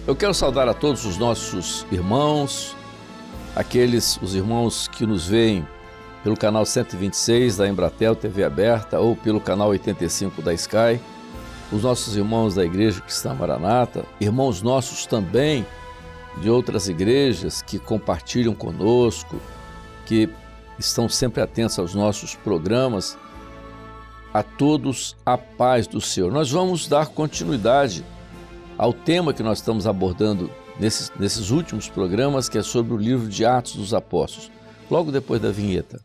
Eu quero saudar a todos os nossos irmãos, os irmãos que nos veem pelo canal 126 da Embratel TV aberta ou pelo canal 85 da Sky, os nossos irmãos da Igreja Cristã Maranata, irmãos nossos também de outras igrejas que compartilham conosco, que estão sempre atentos aos nossos programas. A todos a paz do Senhor. Nós vamos dar continuidade ao tema que nós estamos abordando nesses últimos programas, que é sobre o livro de Atos dos Apóstolos, logo depois da vinheta.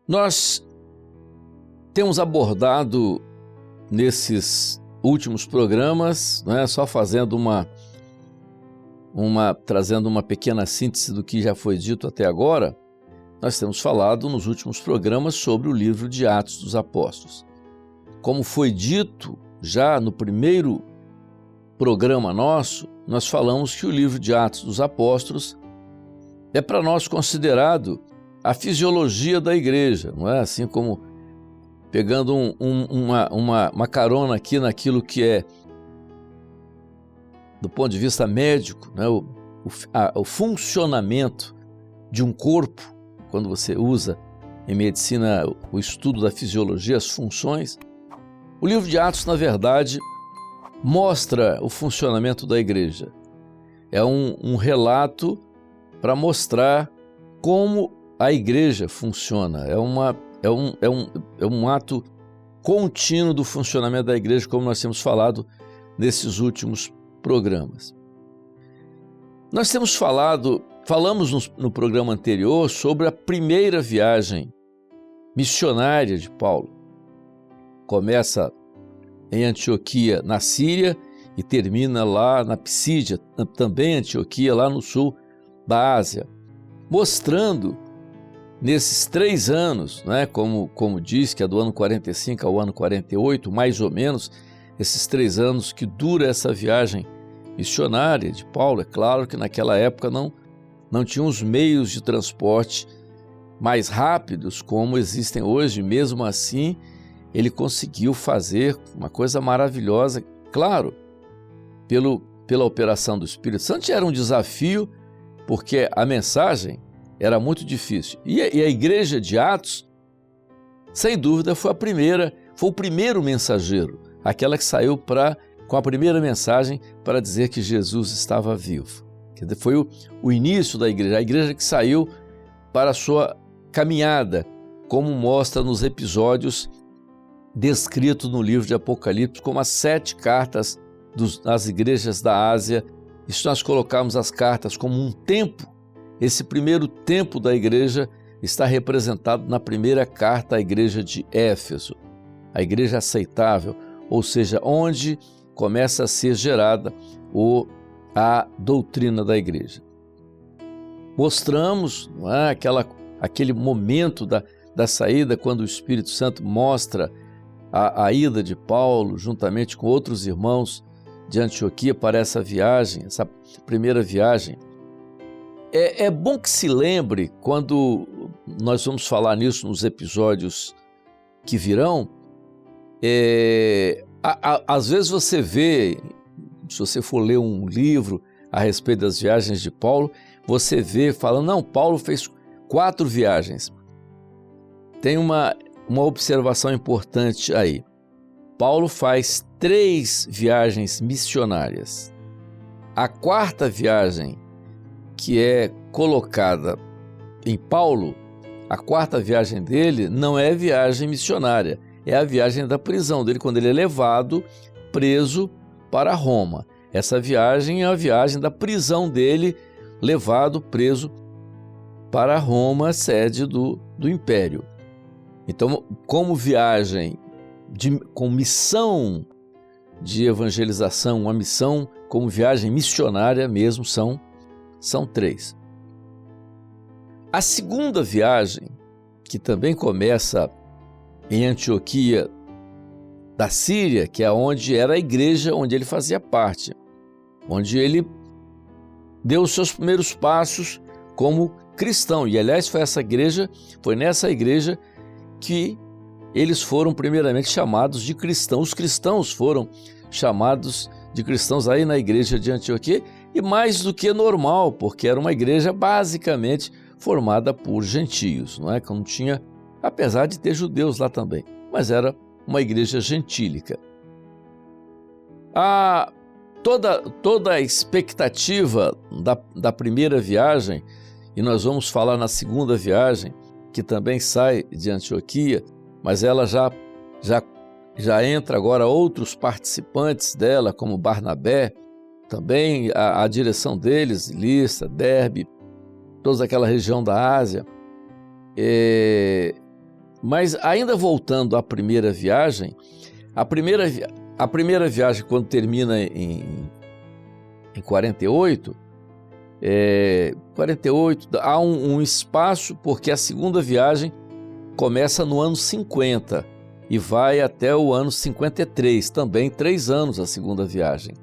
Nós temos abordado nesses últimos programas, só fazendo trazendo uma pequena síntese do que já foi dito até agora, nós temos falado nos últimos programas sobre o livro de Atos dos Apóstolos. Como foi dito já no primeiro programa nosso, nós falamos que o livro de Atos dos Apóstolos é para nós considerado a fisiologia da igreja, não é? Assim como pegando uma carona aqui naquilo que é, do ponto de vista médico, né? O funcionamento de um corpo, quando você usa em medicina o estudo da fisiologia, as funções, o livro de Atos, na verdade, mostra o funcionamento da igreja. É um relato para mostrar como a igreja funciona, é um ato contínuo do funcionamento da igreja, como nós temos falado nesses últimos programas. Nós falamos no programa anterior sobre a primeira viagem missionária de Paulo. Começa em Antioquia, na Síria, e termina lá na Psídia, também Antioquia, lá no sul da Ásia, mostrando nesses 3 anos, como diz, que é do ano 45 ao ano 48, mais ou menos, esses 3 anos que dura essa viagem missionária de Paulo. É claro que naquela época não tinham os meios de transporte mais rápidos como existem hoje. Mesmo assim, ele conseguiu fazer uma coisa maravilhosa, claro, pela operação do Espírito Santo. Era um desafio, porque a mensagem era muito difícil. E a igreja de Atos, sem dúvida, foi o primeiro mensageiro, aquela que saiu com a primeira mensagem para dizer que Jesus estava vivo. Quer dizer, foi o início da igreja, a igreja que saiu para a sua caminhada, como mostra nos episódios descritos no livro de Apocalipse, como as 7 cartas das igrejas da Ásia. E se nós colocarmos as cartas como um tempo, esse primeiro tempo da igreja está representado na primeira carta à igreja de Éfeso, a igreja aceitável, ou seja, onde começa a ser gerada a doutrina da igreja. Mostramos aquele momento da saída, quando o Espírito Santo mostra a ida de Paulo, juntamente com outros irmãos de Antioquia, para essa viagem, essa primeira viagem. É bom que se lembre, quando nós vamos falar nisso nos episódios que virão, às vezes você vê, se você for ler um livro a respeito das viagens de Paulo, você vê falando, não, Paulo fez 4 viagens. Tem uma observação importante aí. Paulo faz 3 viagens missionárias. A 4ª viagem, que é colocada em Paulo, a 4ª viagem dele não é viagem missionária, é a viagem da prisão dele, quando ele é levado preso para Roma. Essa viagem é a viagem da prisão dele, levado preso para Roma, sede do Império. Então, como viagem com missão de evangelização, uma missão como viagem missionária mesmo, são 3. A segunda viagem, que também começa em Antioquia da Síria, que é onde era a igreja onde ele fazia parte, onde ele deu os seus primeiros passos como cristão. E, aliás, foi nessa igreja que eles foram primeiramente chamados de cristãos. Os cristãos foram chamados de cristãos aí na igreja de Antioquia, e mais do que normal, porque era uma igreja basicamente formada por gentios, não é? Que não tinha, apesar de ter judeus lá também, mas era uma igreja gentílica. Toda a expectativa da primeira viagem, e nós vamos falar na segunda viagem, que também sai de Antioquia, mas ela já entra agora outros participantes dela, como Barnabé, também a direção deles, Listra, Derbe, toda aquela região da Ásia. Mas ainda voltando à primeira viagem, a primeira viagem, quando termina em 48, há um espaço, porque a segunda viagem começa no ano 50 e vai até o ano 53, também 3 anos a segunda viagem.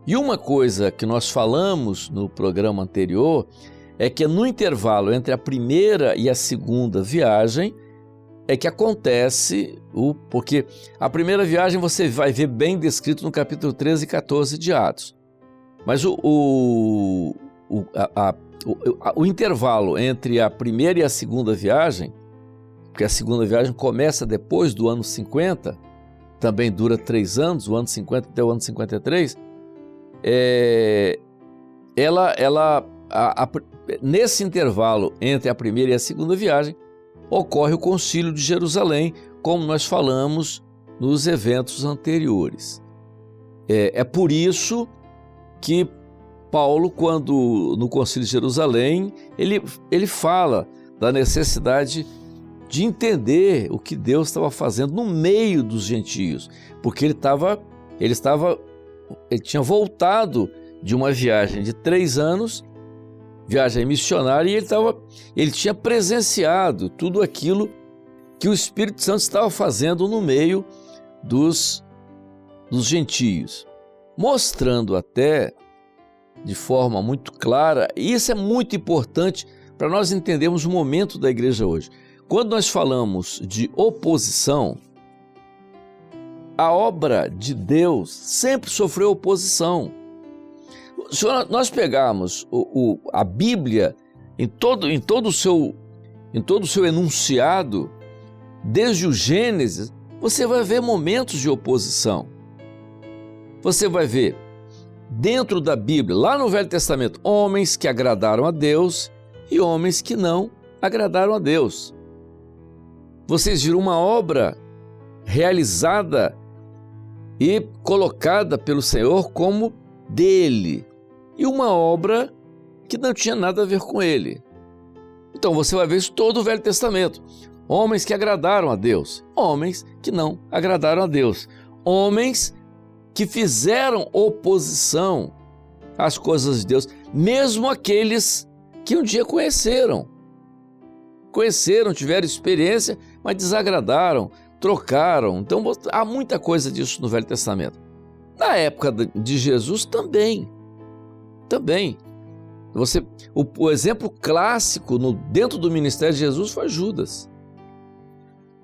E uma coisa que nós falamos no programa anterior é que no intervalo entre a primeira e a segunda viagem é que acontece porque a primeira viagem você vai ver bem descrito no capítulo 13 e 14 de Atos. Mas o intervalo entre a primeira e a segunda viagem, porque a segunda viagem começa depois do ano 50, também dura 3 anos, o ano 50 até o ano 53, nesse intervalo entre a primeira e a segunda viagem, ocorre o Concílio de Jerusalém, como nós falamos nos eventos anteriores. É por isso que Paulo, quando no Concílio de Jerusalém, ele fala da necessidade de entender o que Deus estava fazendo no meio dos gentios, porque ele tinha voltado de uma viagem de 3 anos, viagem missionária, e ele tinha presenciado tudo aquilo que o Espírito Santo estava fazendo no meio dos gentios, mostrando até de forma muito clara, e isso é muito importante para nós entendermos o momento da igreja hoje. Quando nós falamos de oposição, a obra de Deus sempre sofreu oposição. Se nós pegarmos a Bíblia em todo o seu enunciado, desde o Gênesis, você vai ver momentos de oposição. Você vai ver dentro da Bíblia, lá no Velho Testamento, homens que agradaram a Deus e homens que não agradaram a Deus. Vocês viram uma obra realizada e colocada pelo Senhor como dele, e uma obra que não tinha nada a ver com ele. Então você vai ver isso todo o Velho Testamento. Homens que agradaram a Deus, homens que não agradaram a Deus, homens que fizeram oposição às coisas de Deus, mesmo aqueles que um dia conheceram, tiveram experiência, mas desagradaram, trocaram. Então há muita coisa disso no Velho Testamento. Na época de Jesus também. O exemplo clássico dentro do ministério de Jesus foi Judas,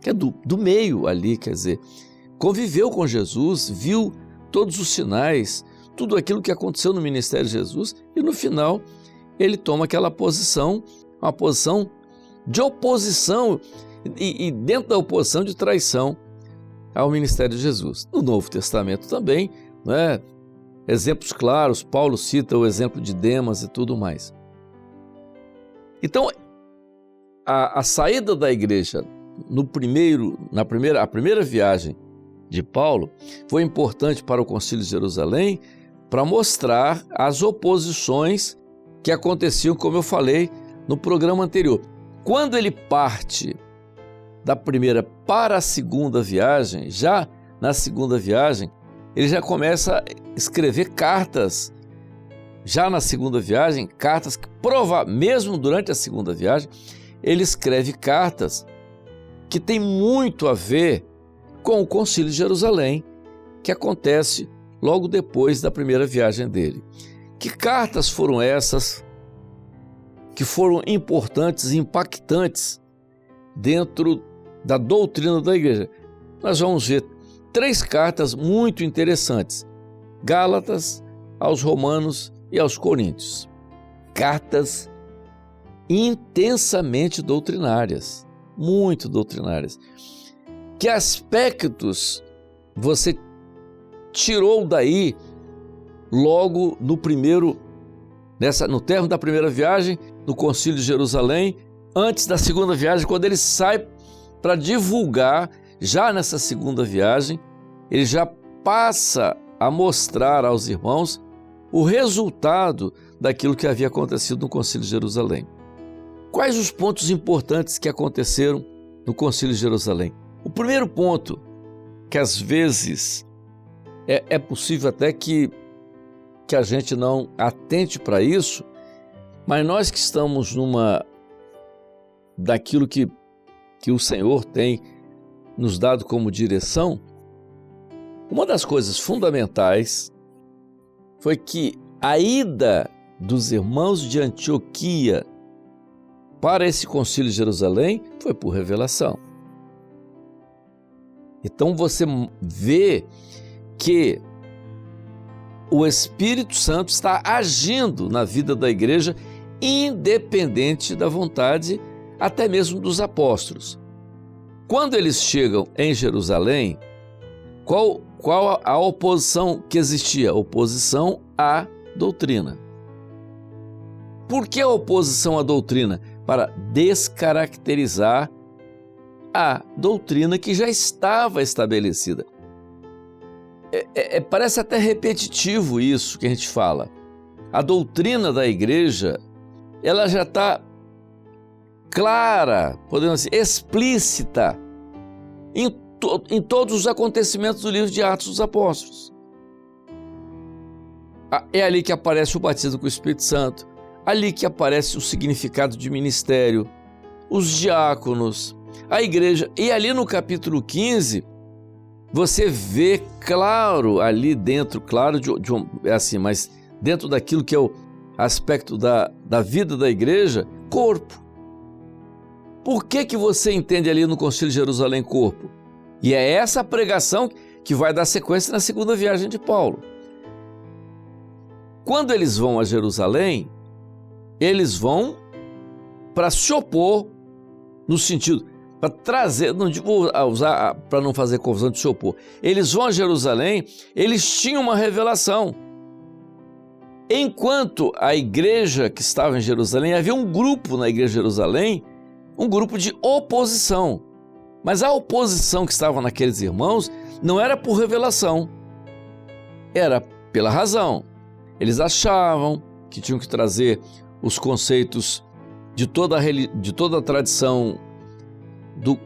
que é do meio ali, quer dizer, conviveu com Jesus, viu todos os sinais, tudo aquilo que aconteceu no ministério de Jesus, e no final ele toma aquela posição, uma posição de oposição e dentro da oposição de traição ao ministério de Jesus. No Novo Testamento também, não é? Exemplos claros, Paulo cita o exemplo de Demas e tudo mais. Então, a saída da igreja a primeira viagem de Paulo foi importante para o Concílio de Jerusalém para mostrar as oposições que aconteciam, como eu falei no programa anterior. Quando ele parte da primeira para a segunda viagem, já na segunda viagem, ele já começa a escrever cartas. Já na segunda viagem, cartas que mesmo durante a segunda viagem, ele escreve cartas que tem muito a ver com o Concílio de Jerusalém, que acontece logo depois da primeira viagem dele. Que cartas foram essas que foram importantes e impactantes dentro da doutrina da igreja? Nós vamos ver 3 cartas muito interessantes: Gálatas, aos Romanos e aos Coríntios. Cartas intensamente doutrinárias, muito doutrinárias. Que aspectos você tirou daí logo no término da primeira viagem, no Concílio de Jerusalém, antes da segunda viagem, quando ele sai para divulgar, já nessa segunda viagem, ele já passa a mostrar aos irmãos o resultado daquilo que havia acontecido no Concílio de Jerusalém. Quais os pontos importantes que aconteceram no Concílio de Jerusalém? O primeiro ponto, que às vezes é possível até que a gente não atente para isso, mas nós que estamos daquilo que o Senhor tem nos dado como direção, uma das coisas fundamentais foi que a ida dos irmãos de Antioquia para esse Concílio de Jerusalém foi por revelação. Então você vê que o Espírito Santo está agindo na vida da igreja, independente da vontade até mesmo dos apóstolos. Quando eles chegam em Jerusalém, qual a oposição que existia? Oposição à doutrina. Por que a oposição à doutrina? Para descaracterizar a doutrina que já estava estabelecida. Parece até repetitivo isso que a gente fala. A doutrina da igreja, ela já está clara, podemos dizer, explícita em todos os acontecimentos do livro de Atos dos Apóstolos. É ali que aparece o batismo com o Espírito Santo, ali que aparece o significado de ministério, os diáconos, a igreja. E ali no capítulo 15, você vê claro ali dentro, claro, mas dentro daquilo que é o aspecto da vida da igreja, corpo. Por que você entende ali no Concílio de Jerusalém corpo? E é essa pregação que vai dar sequência na segunda viagem de Paulo. Quando eles vão a Jerusalém, eles vão para se opor, no sentido, para trazer, não vou usar para não fazer confusão de se opor, eles vão a Jerusalém, eles tinham uma revelação. Enquanto a igreja que estava em Jerusalém, havia um grupo na igreja de Jerusalém, um grupo de oposição. Mas a oposição que estava naqueles irmãos não era por revelação, era pela razão. Eles achavam que tinham que trazer os conceitos de toda a tradição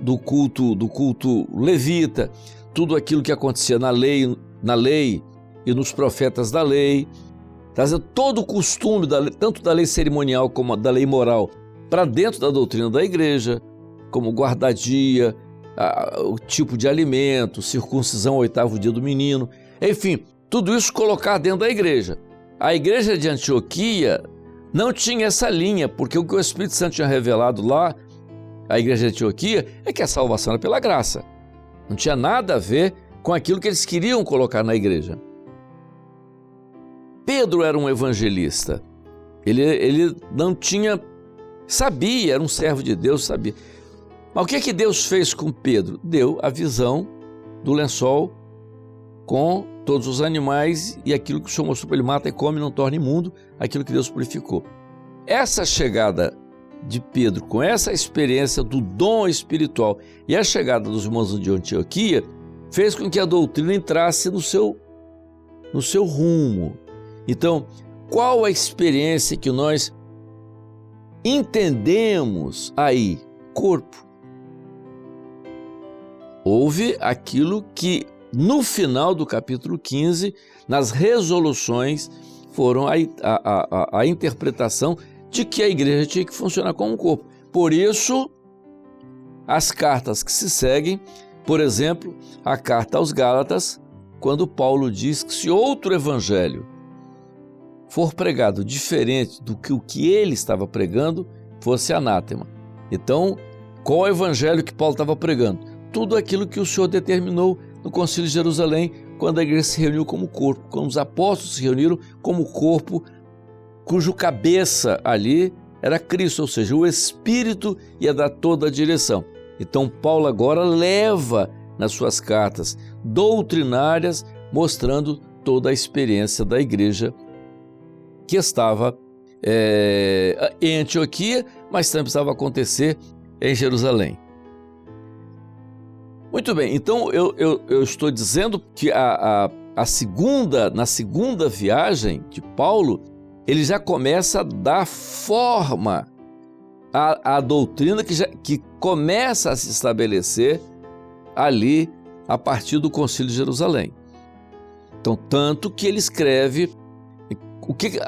do culto levita, tudo aquilo que acontecia na lei e nos profetas da lei, trazer todo o costume, tanto da lei cerimonial como da lei moral, para dentro da doutrina da igreja, como guarda-dia, o tipo de alimento, circuncisão ao 8º dia do menino, enfim, tudo isso colocar dentro da igreja. A igreja de Antioquia não tinha essa linha, porque o que o Espírito Santo tinha revelado lá, a igreja de Antioquia, é que a salvação era pela graça. Não tinha nada a ver com aquilo que eles queriam colocar na igreja. Pedro era um evangelista. Ele não tinha... Sabia, era um servo de Deus, sabia. Mas o que Deus fez com Pedro? Deu a visão do lençol com todos os animais e aquilo que o Senhor mostrou para ele: mata e come, não torna imundo aquilo que Deus purificou. Essa chegada de Pedro, com essa experiência do dom espiritual e a chegada dos irmãos de Antioquia, fez com que a doutrina entrasse no seu rumo. Então, qual a experiência que nós entendemos aí? Corpo. Houve aquilo que no final do capítulo 15, nas resoluções, foram a interpretação de que a igreja tinha que funcionar como um corpo. Por isso, as cartas que se seguem, por exemplo, a carta aos Gálatas, quando Paulo diz que se outro evangelho for pregado diferente do que o que ele estava pregando, fosse anátema. Então, qual é o evangelho que Paulo estava pregando? Tudo aquilo que o Senhor determinou no Concílio de Jerusalém, quando a igreja se reuniu como corpo, quando os apóstolos se reuniram como corpo, cujo cabeça ali era Cristo, ou seja, o Espírito ia dar toda a direção. Então Paulo agora leva nas suas cartas doutrinárias, mostrando toda a experiência da igreja que estava em Antioquia, mas também precisava acontecer em Jerusalém. Muito bem, então eu estou dizendo que na segunda viagem de Paulo, ele já começa a dar forma à doutrina que começa a se estabelecer ali a partir do Concílio de Jerusalém. Então, tanto que ele escreve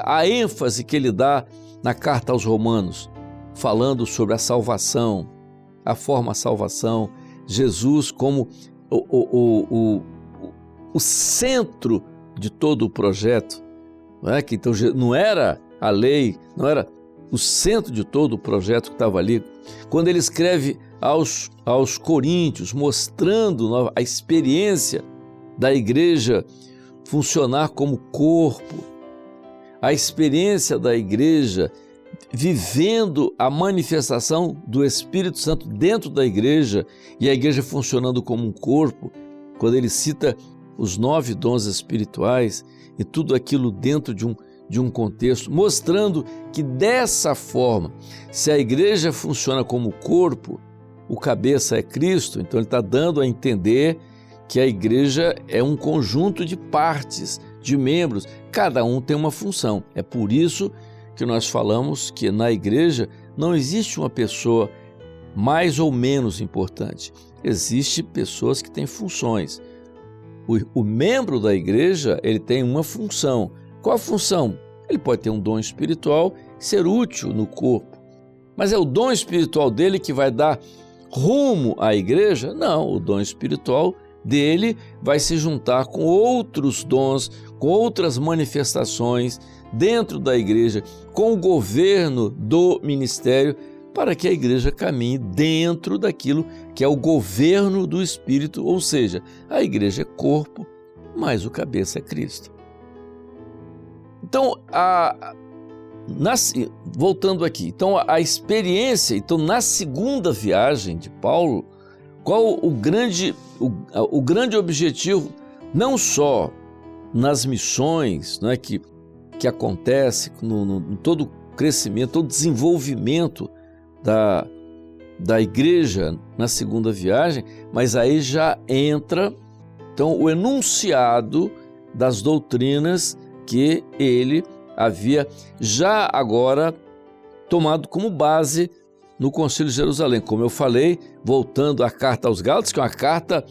a ênfase que ele dá na carta aos Romanos, falando sobre a salvação, a forma da salvação, Jesus como o centro de todo o projeto, não é? Que então não era a lei, não era o centro de todo o projeto que estava ali. Quando ele escreve aos Coríntios, mostrando a experiência da igreja funcionar como corpo, a experiência da igreja vivendo a manifestação do Espírito Santo dentro da igreja e a igreja funcionando como um corpo, quando ele cita os 9 dons espirituais e tudo aquilo dentro de um contexto, mostrando que dessa forma, se a igreja funciona como corpo, o cabeça é Cristo, então ele está dando a entender que a igreja é um conjunto de partes, de membros, cada um tem uma função. É por isso que nós falamos que na igreja não existe uma pessoa mais ou menos importante. Existem pessoas que têm funções. O membro da igreja, ele tem uma função. Qual a função? Ele pode ter um dom espiritual, ser útil no corpo. Mas é o dom espiritual dele que vai dar rumo à igreja? Não, o dom espiritual dele vai se juntar com outros dons, com outras manifestações dentro da igreja, com o governo do ministério, para que a igreja caminhe dentro daquilo que é o governo do Espírito, ou seja, a igreja é corpo, mas o cabeça é Cristo. Então, voltando aqui, então a experiência, então na segunda viagem de Paulo, qual o grande objetivo, não só nas missões, não é, que acontece no todo o crescimento, todo o desenvolvimento da igreja na segunda viagem, mas aí já entra então o enunciado das doutrinas que ele havia já agora tomado como base no Concílio de Jerusalém. Como eu falei, voltando à carta aos Gálatas, que é uma carta,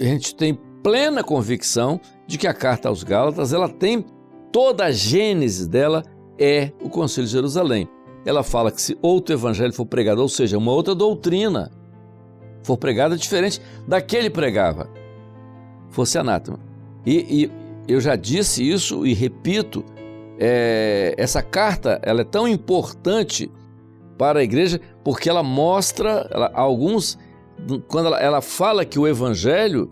a gente tem plena convicção de que a carta aos Gálatas, ela tem toda a gênese dela é o Concílio de Jerusalém. Ela fala que se outro evangelho for pregado, ou seja, uma outra doutrina for pregada diferente da que ele pregava, fosse anátema. E eu já disse isso e repito, essa carta ela é tão importante para a igreja porque ela mostra, quando ela fala que o evangelho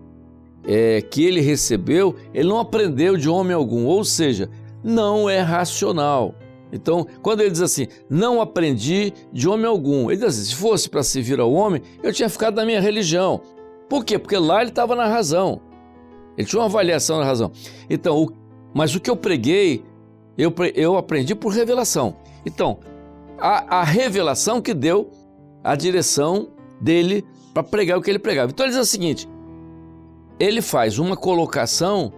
que ele recebeu, ele não aprendeu de homem algum, ou seja, não é racional. Então, quando ele diz assim, não aprendi de homem algum, ele diz assim, se fosse para servir ao homem, eu tinha ficado na minha religião. Por quê? Porque lá ele estava na razão. Ele tinha uma avaliação da razão. Então, mas o que eu preguei, eu aprendi por revelação. Então, a revelação que deu a direção dele para pregar o que ele pregava. Então, ele diz o seguinte, ele faz uma colocação,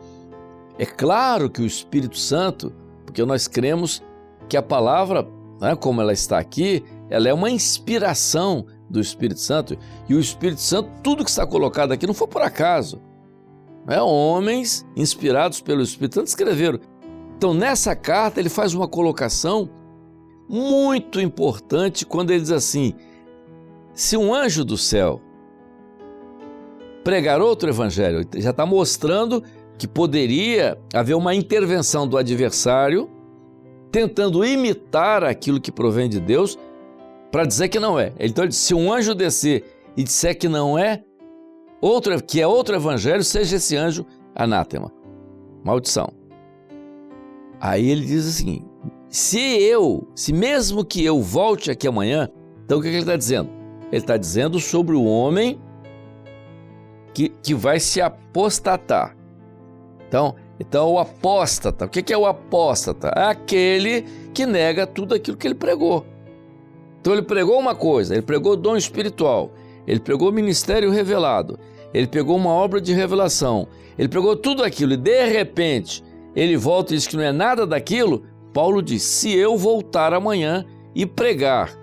é claro que o Espírito Santo, porque nós cremos que a palavra, né, como ela está aqui, ela é uma inspiração do Espírito Santo, e o Espírito Santo, tudo que está colocado aqui não foi por acaso. Homens inspirados pelo Espírito Santo escreveram. Então, nessa carta, ele faz uma colocação muito importante quando ele diz assim: se um anjo do céu pregar outro evangelho, já está mostrando que poderia haver uma intervenção do adversário tentando imitar aquilo que provém de Deus para dizer que não é. Então ele diz: se um anjo descer e disser que não é, que é outro evangelho, seja esse anjo anátema, maldição. Aí ele diz assim: se mesmo que eu volte aqui amanhã, então o que ele está dizendo? Ele está dizendo sobre o homem que vai se apostatar. Então o apóstata, o que é o apóstata? É aquele que nega tudo aquilo que ele pregou. Então ele pregou uma coisa, ele pregou dom espiritual, ele pregou ministério revelado, ele pegou uma obra de revelação, ele pregou tudo aquilo e de repente ele volta e diz que não é nada daquilo. Paulo diz: se eu voltar amanhã e pregar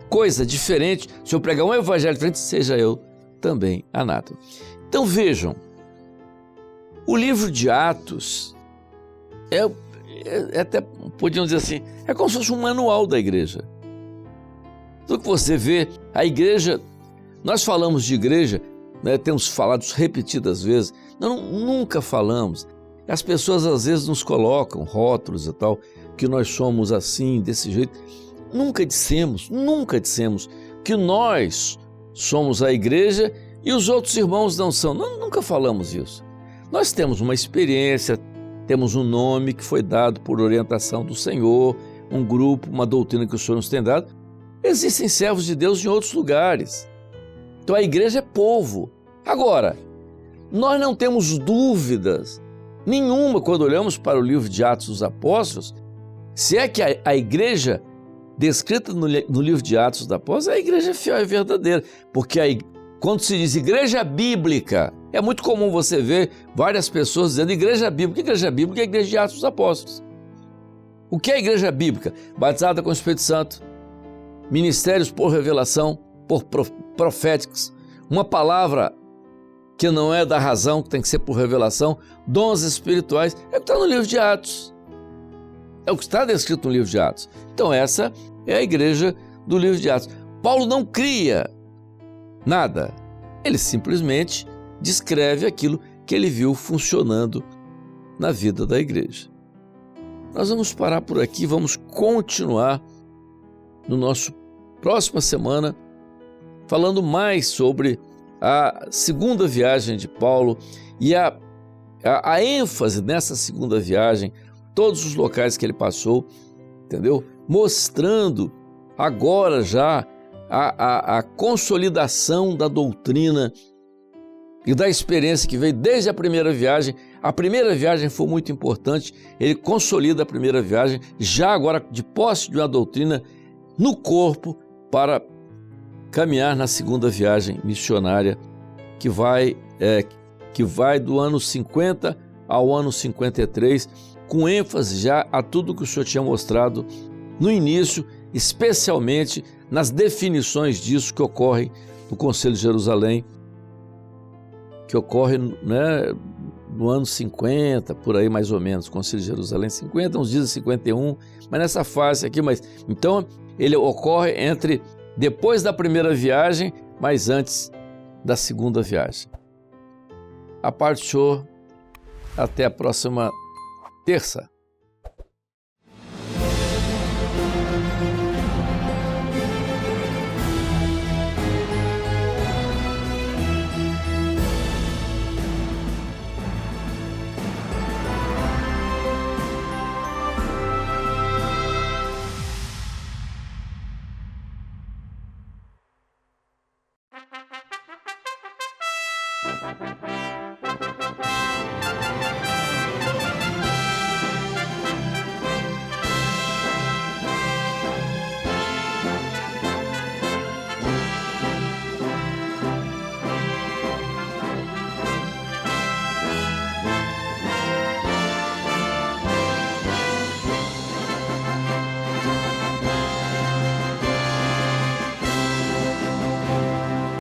coisa diferente, se eu pregar um evangelho diferente, seja eu também anátema. Então vejam, o livro de Atos até podíamos dizer assim, é como se fosse um manual da igreja. Tudo que você vê, a igreja, nós falamos de igreja, né, temos falado repetidas vezes, nunca falamos. As pessoas às vezes nos colocam rótulos e tal, que nós somos assim, desse jeito. Nunca dissemos que nós somos a igreja e os outros irmãos não são. Nunca falamos isso. Nós temos uma experiência, temos um nome que foi dado por orientação do Senhor, um grupo, uma doutrina que o Senhor nos tem dado. Existem servos de Deus em outros lugares. Então a igreja é povo. Agora, nós não temos dúvidas nenhuma quando olhamos para o livro de Atos dos Apóstolos, se é que a igreja descrita no livro de Atos dos Apóstolos é a igreja fiel e verdadeira, porque quando se diz igreja bíblica, é muito comum você ver várias pessoas dizendo igreja bíblica. Igreja bíblica é a igreja de Atos dos Apóstolos. O que é a igreja bíblica? Batizada com o Espírito Santo, ministérios por revelação, por proféticos, uma palavra que não é da razão, que tem que ser por revelação, dons espirituais, é o que está no livro de Atos. É o que está descrito no livro de Atos. Então essa é a igreja do livro de Atos. Paulo não cria nada, ele simplesmente descreve aquilo que ele viu funcionando na vida da igreja. Nós vamos parar por aqui, vamos continuar no nosso próxima semana falando mais sobre a segunda viagem de Paulo e a ênfase nessa segunda viagem, todos os locais que ele passou, entendeu? Mostrando agora já a consolidação da doutrina e da experiência que veio desde a primeira viagem. A primeira viagem foi muito importante, ele consolida a primeira viagem, já agora de posse de uma doutrina no corpo para caminhar na segunda viagem missionária que vai do ano 50 ao ano 53, com ênfase já a tudo que o Senhor tinha mostrado no início, especialmente nas definições disso que ocorre no Concílio de Jerusalém, que ocorre, né, no ano 50, por aí mais ou menos, Concílio de Jerusalém 50, uns dizem 51, mas nessa fase aqui, então ele ocorre depois da primeira viagem, mas antes da segunda viagem. A paz do Senhor, até a próxima terça.